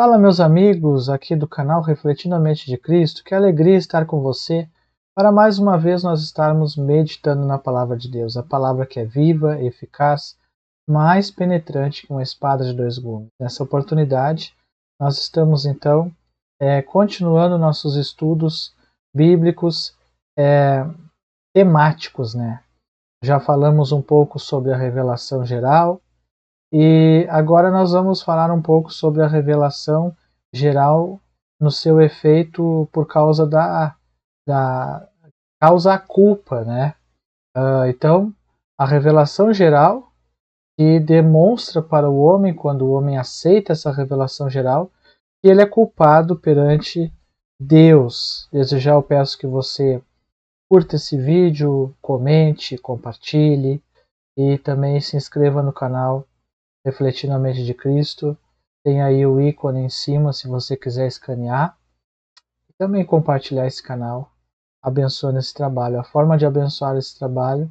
Fala, meus amigos, aqui do canal Refletindo a Mente de Cristo. Que alegria estar com você para mais uma vez nós estarmos meditando na Palavra de Deus, a palavra que é viva, eficaz, mais penetrante que uma espada de dois gumes. Nessa oportunidade, nós estamos então continuando nossos estudos bíblicos temáticos, né? Já falamos um pouco sobre a revelação geral, e agora nós vamos falar um pouco sobre a revelação geral no seu efeito por causa da causa culpa, né? Então, a revelação geral que demonstra para o homem, quando o homem aceita essa revelação geral, que ele é culpado perante Deus. Desde já eu peço que você curta esse vídeo, comente, compartilhe e também se inscreva no canal Refletindo a Mente de Cristo. Tem aí o ícone em cima se você quiser escanear. E também compartilhar esse canal, abençoando esse trabalho. A forma de abençoar esse trabalho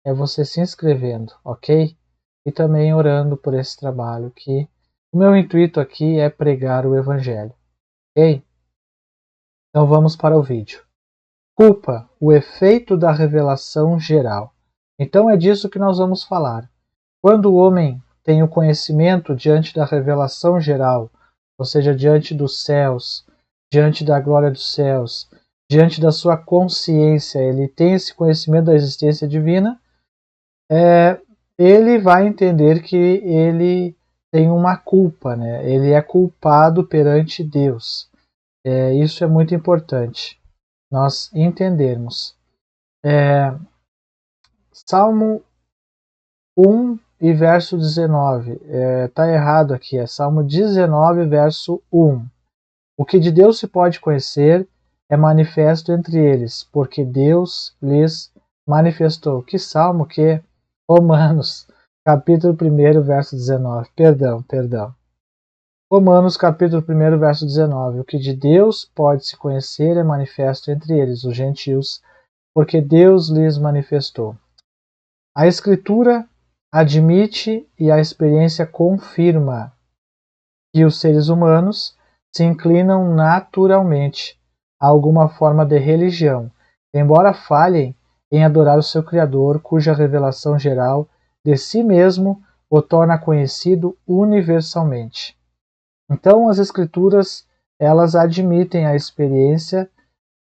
é você se inscrevendo, ok? E também orando por esse trabalho, que o meu intuito aqui é pregar o Evangelho, ok? Então vamos para o vídeo. Culpa, o efeito da revelação geral. Então é disso que nós vamos falar. Quando o homem tem o conhecimento diante da revelação geral, ou seja, diante dos céus, diante da glória dos céus, diante da sua consciência, ele tem esse conhecimento da existência divina, ele vai entender que ele tem uma culpa, né? Ele é culpado perante Deus. Isso é muito importante nós entendermos. Salmo 1 e verso 19. Está errado aqui, é Salmo 19, verso 1. O que de Deus se pode conhecer é manifesto entre eles, porque Deus lhes manifestou. Que salmo que é? Romanos, capítulo 1, verso 19. Perdão. Romanos, capítulo 1, verso 19. O que de Deus pode se conhecer é manifesto entre eles, os gentios, porque Deus lhes manifestou. A Escritura admite e a experiência confirma que os seres humanos se inclinam naturalmente a alguma forma de religião, embora falhem em adorar o seu Criador, cuja revelação geral de si mesmo o torna conhecido universalmente. Então, as Escrituras, elas admitem a experiência,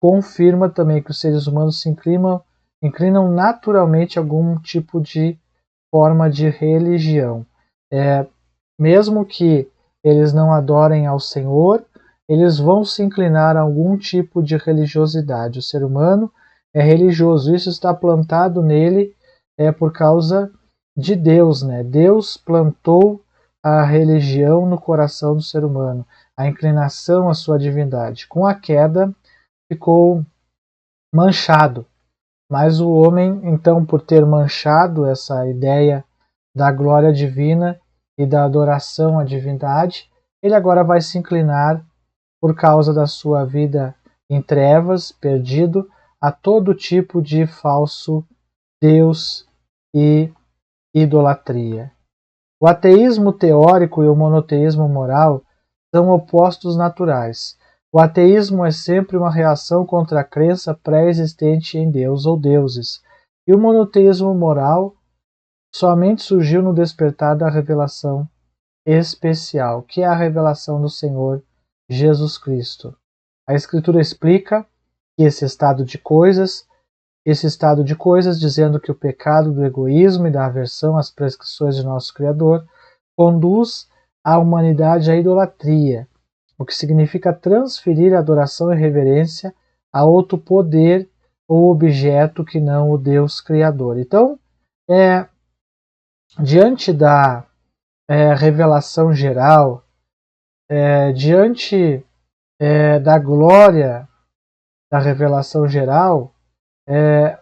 confirma também que os seres humanos se inclinam naturalmente a algum tipo de forma de religião. Mesmo que eles não adorem ao Senhor, eles vão se inclinar a algum tipo de religiosidade. O ser humano é religioso, isso está plantado nele por causa de Deus, né? Deus plantou a religião no coração do ser humano, a inclinação à sua divindade. Com a queda, ficou manchado. Mas o homem, então, por ter manchado essa ideia da glória divina e da adoração à divindade, ele agora vai se inclinar, por causa da sua vida em trevas, perdido, a todo tipo de falso Deus e idolatria. O ateísmo teórico e o monoteísmo moral são opostos naturais. O ateísmo é sempre uma reação contra a crença pré-existente em Deus ou deuses, e o monoteísmo moral somente surgiu no despertar da revelação especial, que é a revelação do Senhor Jesus Cristo. A Escritura explica que esse estado de coisas, dizendo que o pecado do egoísmo e da aversão às prescrições de nosso Criador conduz a humanidade à idolatria, o que significa transferir a adoração e reverência a outro poder ou objeto que não o Deus Criador. Então, diante da revelação geral, diante da glória da revelação geral,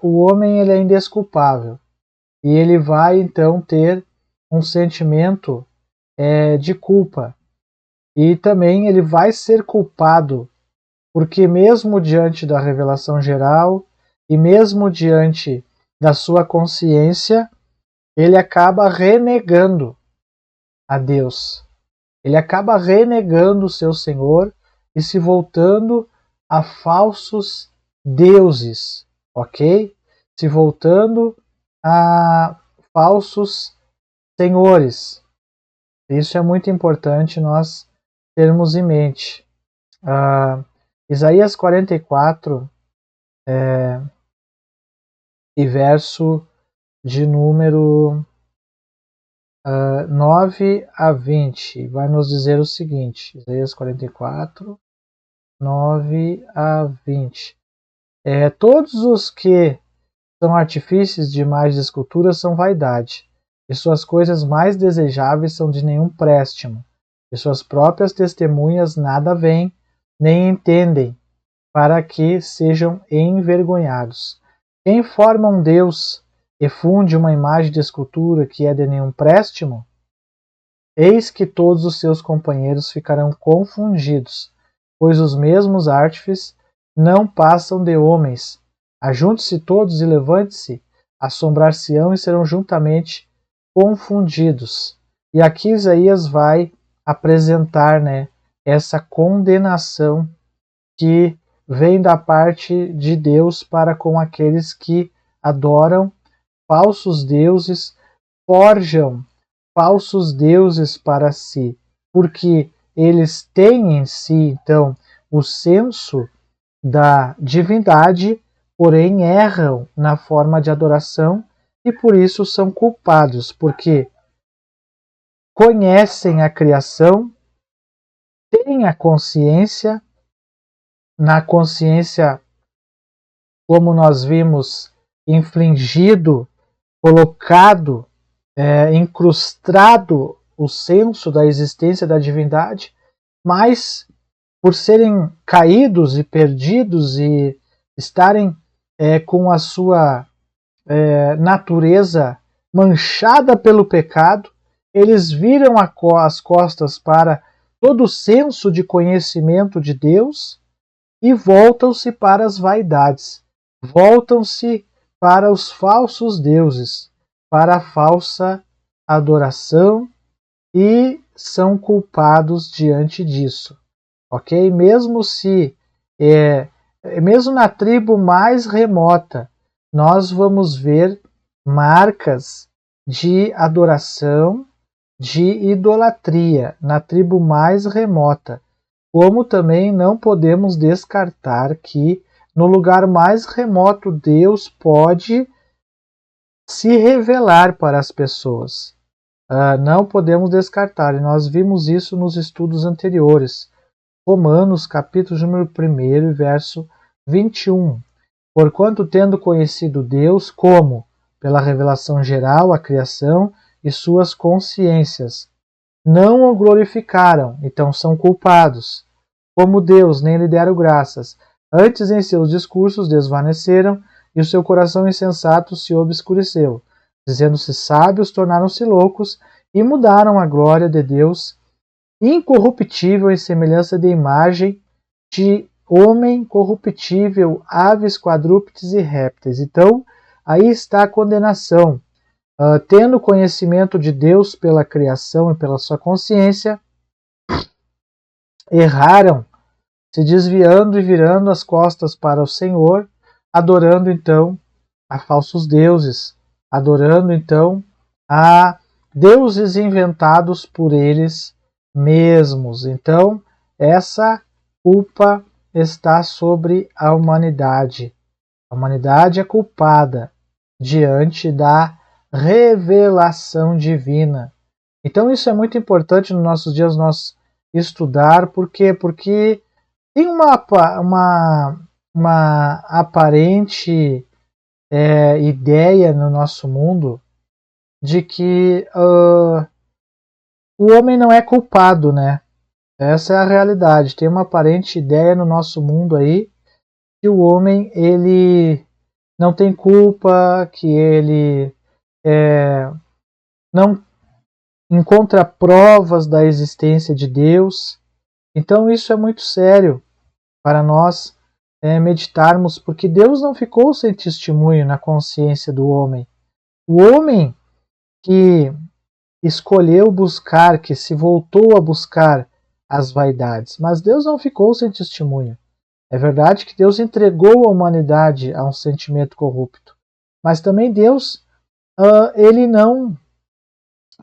o homem ele é indesculpável e ele vai então ter um sentimento de culpa. E também ele vai ser culpado, porque mesmo diante da revelação geral e mesmo diante da sua consciência, ele acaba renegando a Deus. Ele acaba renegando o seu Senhor e se voltando a falsos deuses, ok? Se voltando a falsos senhores. Isso é muito importante nós termos em mente. Isaías 44 e verso de número 9 a 20, vai nos dizer o seguinte, Isaías 44, 9 a 20. Todos os que são artifícios de imagens de escultura são vaidade, e suas coisas mais desejáveis são de nenhum préstimo, e suas próprias testemunhas nada veem, nem entendem, para que sejam envergonhados. Quem forma um Deus e funde uma imagem de escultura que é de nenhum préstimo, eis que todos os seus companheiros ficarão confundidos, pois os mesmos artífices não passam de homens. Ajunte-se todos e levante-se, assombrar-se-ão e serão juntamente confundidos. E aqui Isaías vai apresentar, essa condenação que vem da parte de Deus para com aqueles que adoram falsos deuses, forjam falsos deuses para si, porque eles têm em si, então, o senso da divindade, porém erram na forma de adoração e por isso são culpados, porque conhecem a criação, têm a consciência, na consciência, como nós vimos, infligido, colocado, incrustado o senso da existência da divindade, mas por serem caídos e perdidos e estarem com a sua natureza manchada pelo pecado, eles viram as costas para todo o senso de conhecimento de Deus e voltam-se para as vaidades, voltam-se para os falsos deuses, para a falsa adoração e são culpados diante disso, ok? Mesmo na tribo mais remota, nós vamos ver marcas de adoração, de idolatria na tribo mais remota, como também não podemos descartar que no lugar mais remoto Deus pode se revelar para as pessoas. Não podemos descartar, e nós vimos isso nos estudos anteriores. Romanos, capítulo número 1, verso 21. Porquanto tendo conhecido Deus como, pela revelação geral, a criação e suas consciências, não o glorificaram, então são culpados. Como Deus, nem lhe deram graças. Antes em seus discursos desvaneceram, e o seu coração insensato se obscureceu. Dizendo-se sábios, tornaram-se loucos, e mudaram a glória de Deus, incorruptível em semelhança de imagem de homem corruptível, aves, quadrúpedes e répteis. Então, aí está a condenação. Tendo conhecimento de Deus pela criação e pela sua consciência, erraram, se desviando e virando as costas para o Senhor, adorando então a falsos deuses, adorando então a deuses inventados por eles mesmos. Então, essa culpa está sobre a humanidade. A humanidade é culpada diante da revelação divina. Então isso é muito importante nos nossos dias nós estudar. Por quê? Porque tem uma aparente ideia no nosso mundo de que o homem não é culpado, né? Essa é a realidade. Tem uma aparente ideia no nosso mundo aí que o homem ele não tem culpa, que ele não encontra provas da existência de Deus. Então isso é muito sério para nós meditarmos, porque Deus não ficou sem testemunho na consciência do homem. O homem que escolheu buscar, que se voltou a buscar as vaidades. Mas Deus não ficou sem testemunho. É verdade que Deus entregou a humanidade a um sentimento corrupto. Mas também Deus, ele não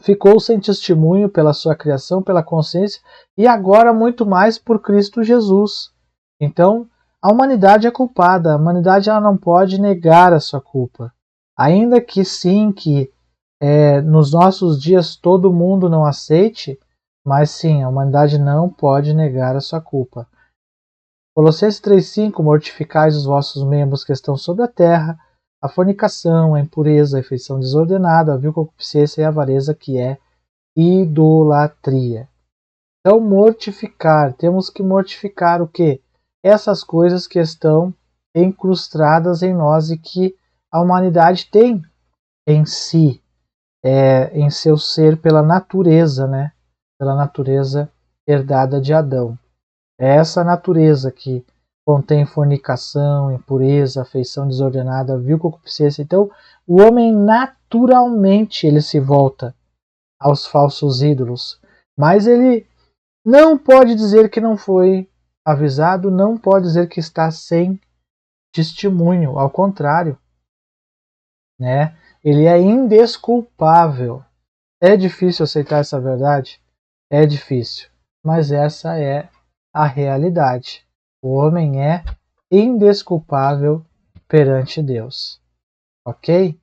ficou sem testemunho pela sua criação, pela consciência, e agora muito mais por Cristo Jesus. Então, a humanidade é culpada, a humanidade ela não pode negar a sua culpa. Ainda que sim, que nos nossos dias todo mundo não aceite, mas sim, a humanidade não pode negar a sua culpa. Colossenses 3,5: mortificais os vossos membros que estão sobre a terra, a fornicação, a impureza, a afeição desordenada, a vil concupiscência e a avareza, que é idolatria. Então, mortificar, temos que mortificar o quê? Essas coisas que estão incrustadas em nós e que a humanidade tem em si, em seu ser pela natureza, né? Pela natureza herdada de Adão. É essa natureza que contém fornicação, impureza, afeição desordenada, vil concupiscência. Então, o homem naturalmente ele se volta aos falsos ídolos, mas ele não pode dizer que não foi avisado, não pode dizer que está sem testemunho, ao contrário, né? Ele é indesculpável. É difícil aceitar essa verdade? É difícil, mas essa é a realidade. O homem é indesculpável perante Deus. Ok?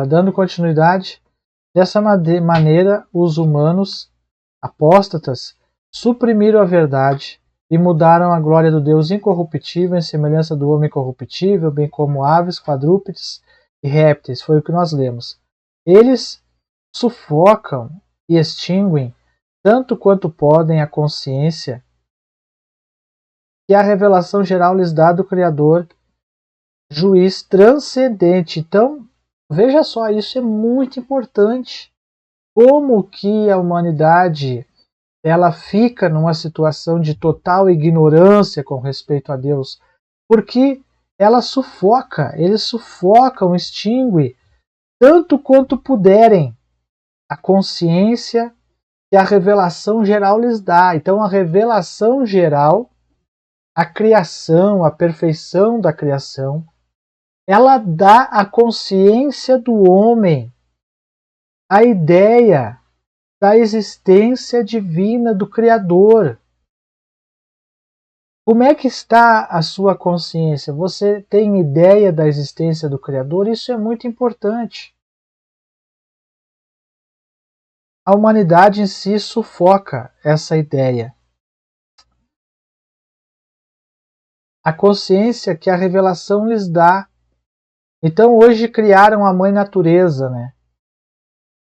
Dando continuidade, dessa maneira os humanos apóstatas suprimiram a verdade e mudaram a glória do Deus incorruptível em semelhança do homem corruptível, bem como aves, quadrúpedes e répteis. Foi o que nós lemos. Eles sufocam e extinguem tanto quanto podem a consciência que a revelação geral lhes dá do Criador, juiz transcendente. Então, veja só, isso é muito importante. Como que a humanidade ela fica numa situação de total ignorância com respeito a Deus? Porque ela sufoca, eles sufocam, extinguem, tanto quanto puderem, a consciência que a revelação geral lhes dá. Então, a revelação geral, a criação, a perfeição da criação, ela dá à consciência do homem a ideia da existência divina do Criador. Como é que está a sua consciência? Você tem ideia da existência do Criador? Isso é muito importante. A humanidade em si sufoca essa ideia. A consciência que a revelação lhes dá. Então hoje criaram a mãe natureza, né?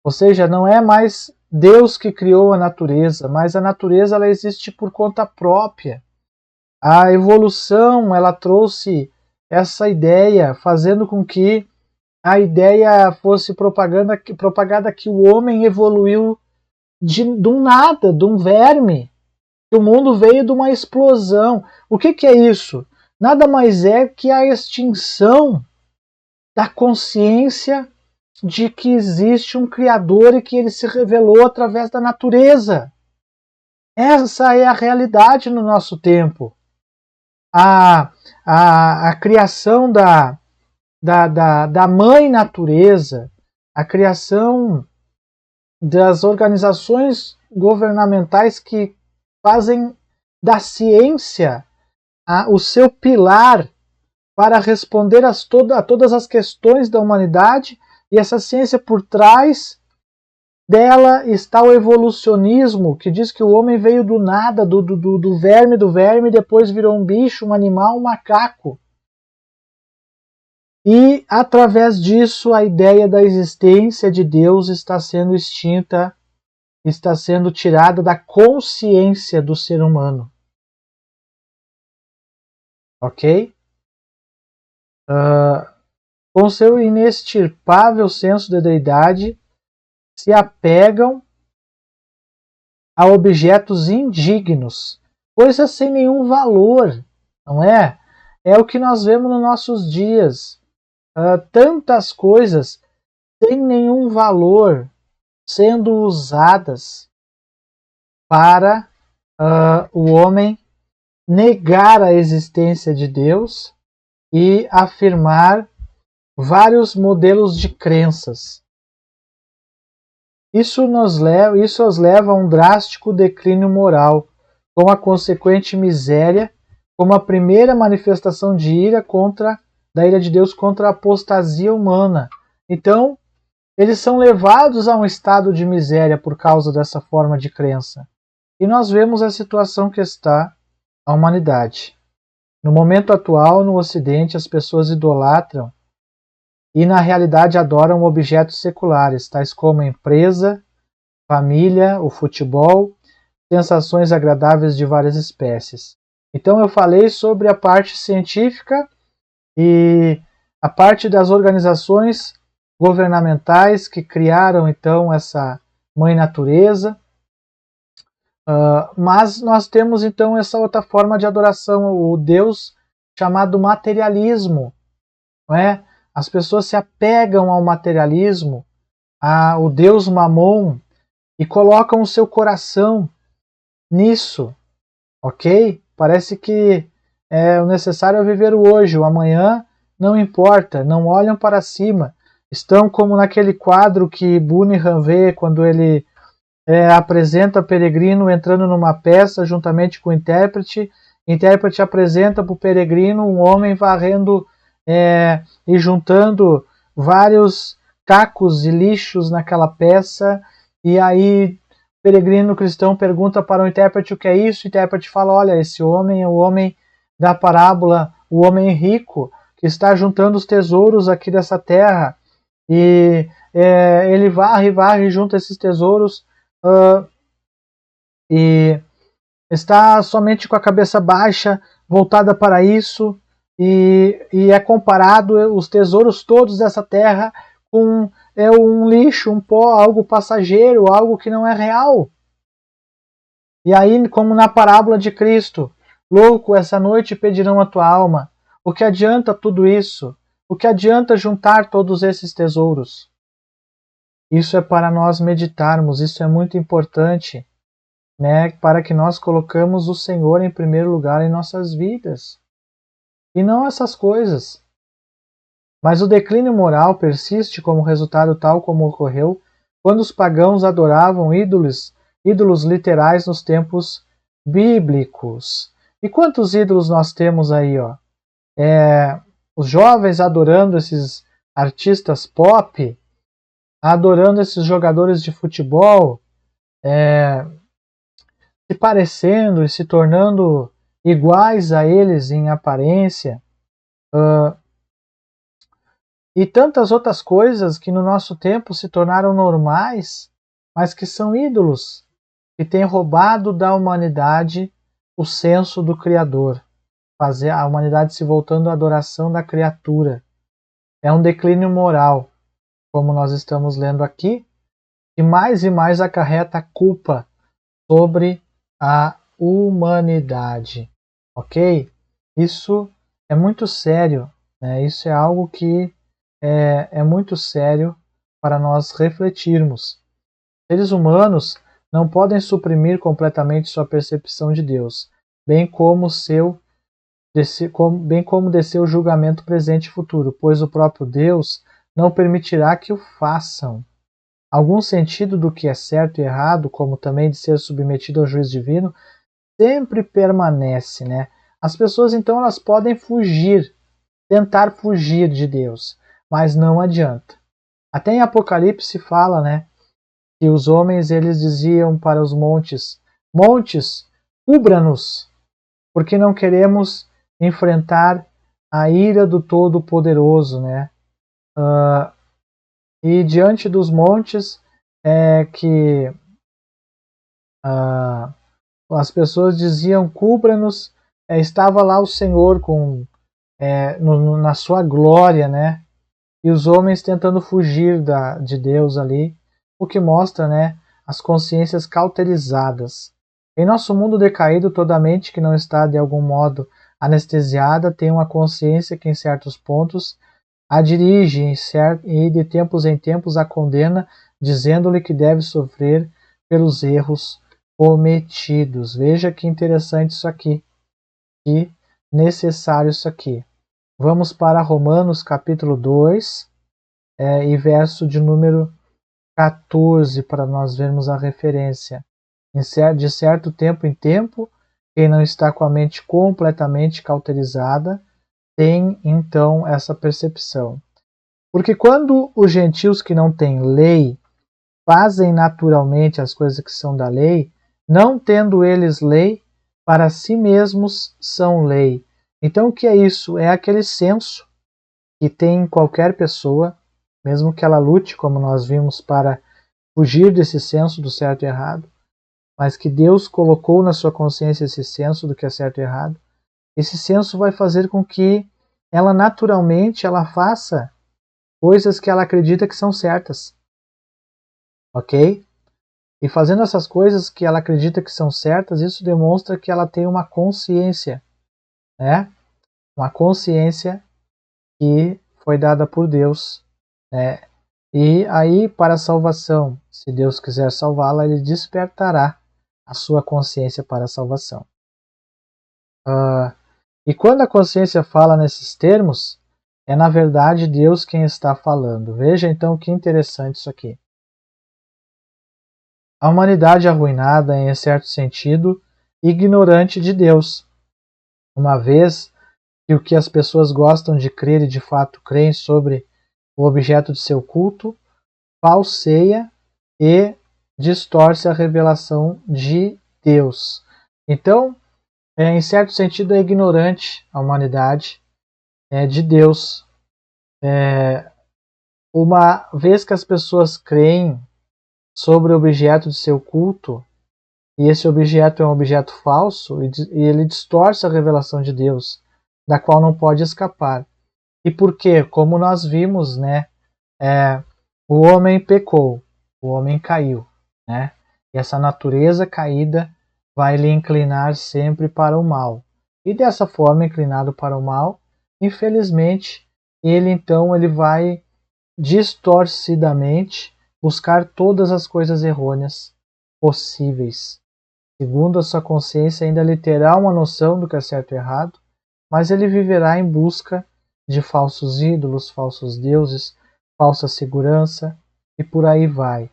Ou seja, não é mais Deus que criou a natureza, mas a natureza ela existe por conta própria. A evolução ela trouxe essa ideia, fazendo com que a ideia fosse propagada que o homem evoluiu de um nada, de um verme. Que o mundo veio de uma explosão. O que é isso? Nada mais é que a extinção da consciência de que existe um Criador e que ele se revelou através da natureza. Essa é a realidade no nosso tempo. A criação da mãe natureza, a criação das organizações governamentais que fazem da ciência o seu pilar para responder a todas as questões da humanidade, e essa ciência por trás dela está o evolucionismo, que diz que o homem veio do nada, do verme, depois virou um bicho, um animal, um macaco. E, através disso, a ideia da existência de Deus está sendo extinta, está sendo tirada da consciência do ser humano. Ok? Com seu inextirpável senso de deidade, se apegam a objetos indignos, coisas sem nenhum valor, não é? É o que nós vemos nos nossos dias. Tantas coisas sem nenhum valor, sendo usadas para o homem negar a existência de Deus e afirmar vários modelos de crenças. Isso os leva a um drástico declínio moral, com a consequente miséria, como a primeira manifestação de ira da ira de Deus contra a apostasia humana. Então, eles são levados a um estado de miséria por causa dessa forma de crença. E nós vemos a situação que está a humanidade. No momento atual, no Ocidente, as pessoas idolatram e na realidade adoram objetos seculares, tais como a empresa, família, o futebol, sensações agradáveis de várias espécies. Então eu falei sobre a parte científica e a parte das organizações governamentais que criaram então essa mãe natureza. Mas nós temos então essa outra forma de adoração, o Deus chamado materialismo, não é? As pessoas se apegam ao materialismo, ao Deus Mamon, e colocam o seu coração nisso, ok? Parece que o necessário é viver o hoje, o amanhã não importa, não olham para cima. Estão como naquele quadro que Bunyan vê quando ele apresenta o peregrino entrando numa peça juntamente com o intérprete. O intérprete apresenta para o peregrino um homem varrendo e juntando vários cacos e lixos naquela peça, e aí o peregrino cristão pergunta para o intérprete o que é isso. O intérprete fala: olha, esse homem é o homem da parábola, o homem rico, que está juntando os tesouros aqui dessa terra, e ele varre junto esses tesouros, e está somente com a cabeça baixa, voltada para isso, e é comparado os tesouros todos dessa terra com um lixo, um pó, algo passageiro, algo que não é real. E aí, como na parábola de Cristo: louco, essa noite pedirão a tua alma. O que adianta tudo isso? O que adianta juntar todos esses tesouros? Isso é para nós meditarmos, isso é muito importante, né, para que nós colocamos o Senhor em primeiro lugar em nossas vidas. E não essas coisas. Mas o declínio moral persiste como resultado tal como ocorreu quando os pagãos adoravam ídolos literais nos tempos bíblicos. E quantos ídolos nós temos aí, ó? Os jovens adorando esses artistas pop, adorando esses jogadores de futebol, se parecendo e se tornando iguais a eles em aparência, e tantas outras coisas que no nosso tempo se tornaram normais, mas que são ídolos, que têm roubado da humanidade o senso do Criador, fazer a humanidade se voltando à adoração da criatura. É um declínio moral, como nós estamos lendo aqui, que mais e mais acarreta a culpa sobre a humanidade, ok? Isso é muito sério, né? Isso é algo que é muito sério para nós refletirmos. Seres humanos não podem suprimir completamente sua percepção de Deus, bem como de seu julgamento presente e futuro, pois o próprio Deus não permitirá que o façam. Algum sentido do que é certo e errado, como também de ser submetido ao juízo divino, sempre permanece, né? As pessoas então elas podem tentar fugir de Deus, mas não adianta. Até em Apocalipse fala, né, que os homens eles diziam para os montes: montes, cubra-nos, porque não queremos enfrentar a ira do Todo-Poderoso, né? E diante dos montes que as pessoas diziam: cubra-nos, estava lá o Senhor na sua glória, né? E os homens tentando fugir de Deus ali, o que mostra, né, as consciências cauterizadas. Em nosso mundo decaído, toda mente que não está de algum modo anestesiada tem uma consciência que em certos pontos a dirige e de tempos em tempos a condena, dizendo-lhe que deve sofrer pelos erros cometidos. Veja que interessante isso aqui, que necessário isso aqui. Vamos para Romanos capítulo 2 e verso de número 14, para nós vermos a referência. De certo tempo em tempo, quem não está com a mente completamente cauterizada, tem então essa percepção. Porque quando os gentios que não têm lei fazem naturalmente as coisas que são da lei, não tendo eles lei, para si mesmos são lei. Então o que é isso? É aquele senso que tem qualquer pessoa, mesmo que ela lute, como nós vimos, para fugir desse senso do certo e errado, mas que Deus colocou na sua consciência esse senso do que é certo e errado. Esse senso vai fazer com que ela naturalmente faça coisas que ela acredita que são certas. Ok? E fazendo essas coisas que ela acredita que são certas, isso demonstra que ela tem uma consciência, né? Uma consciência que foi dada por Deus, né? E aí, para a salvação, se Deus quiser salvá-la, Ele despertará a sua consciência para a salvação. E quando a consciência fala nesses termos, é na verdade Deus quem está falando. Veja então que interessante isso aqui. A humanidade arruinada é, em certo sentido, ignorante de Deus, uma vez que o que as pessoas gostam de crer e de fato creem sobre o objeto de seu culto, falseia e distorce a revelação de Deus. Então, em certo sentido, é ignorante a humanidade de Deus. Uma vez que as pessoas creem sobre o objeto de seu culto, e esse objeto é um objeto falso, e ele distorce a revelação de Deus, da qual não pode escapar. E por quê? Como nós vimos, né, o homem pecou, o homem caiu, né? E essa natureza caída vai lhe inclinar sempre para o mal. E dessa forma, inclinado para o mal, infelizmente, ele vai distorcidamente buscar todas as coisas errôneas possíveis. Segundo a sua consciência, ainda ele terá uma noção do que é certo e errado, mas ele viverá em busca de falsos ídolos, falsos deuses, falsa segurança e por aí vai.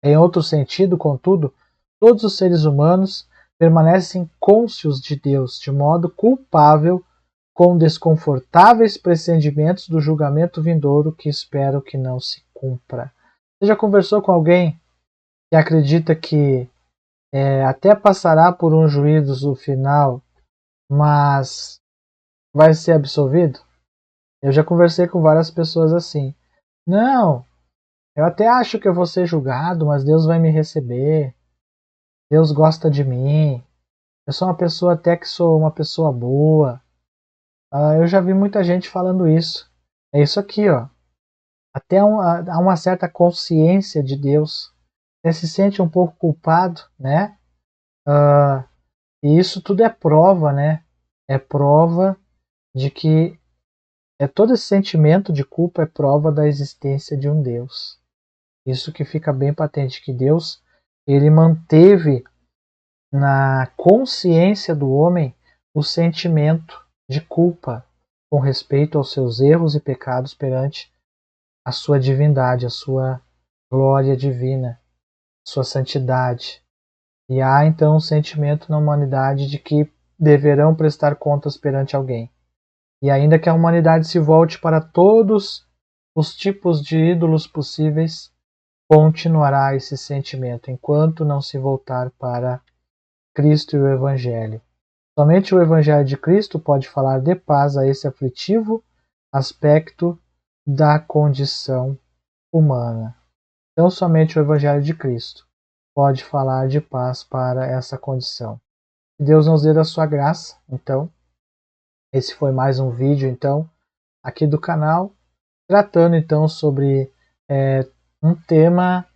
Em outro sentido, contudo, todos os seres humanos permanecem cônscios de Deus, de modo culpável, com desconfortáveis pressendimentos do julgamento vindouro que espero que não se cumpra. Você já conversou com alguém que acredita que até passará por um juízo final, mas vai ser absolvido? Eu já conversei com várias pessoas assim. Não, eu até acho que eu vou ser julgado, mas Deus vai me receber. Deus gosta de mim. Eu sou uma pessoa até que sou uma pessoa boa. Eu já vi muita gente falando isso. É isso aqui, ó. Até há uma certa consciência de Deus. Você se sente um pouco culpado, né? E isso tudo é prova, né? É prova de que todo esse sentimento de culpa é prova da existência de um Deus. Isso que fica bem patente, que Deus ele manteve na consciência do homem o sentimento de culpa com respeito aos seus erros e pecados perante a sua divindade, a sua glória divina, a sua santidade. E há então um sentimento na humanidade de que deverão prestar contas perante alguém. E ainda que a humanidade se volte para todos os tipos de ídolos possíveis, continuará esse sentimento enquanto não se voltar para Cristo e o Evangelho. Somente o Evangelho de Cristo pode falar de paz a esse aflitivo aspecto da condição humana. Então, somente o Evangelho de Cristo pode falar de paz para essa condição. Que Deus nos dê da sua graça. Então, esse foi mais um vídeo, então, aqui do canal, tratando então sobre um tema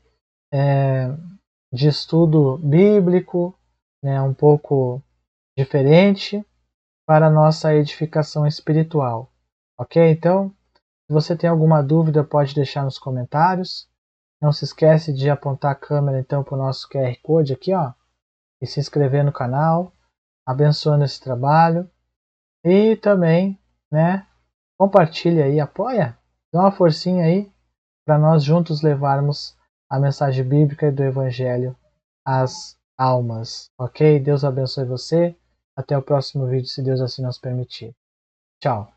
de estudo bíblico, né, um pouco diferente para a nossa edificação espiritual. Ok? Então, se você tem alguma dúvida, pode deixar nos comentários. Não se esquece de apontar a câmera então para o nosso QR Code aqui, ó, e se inscrever no canal, abençoando esse trabalho. E também, né, compartilha aí, apoia, dá uma forcinha aí para nós juntos levarmos a mensagem bíblica e do Evangelho às almas, ok? Deus abençoe você. Até o próximo vídeo, se Deus assim nos permitir. Tchau.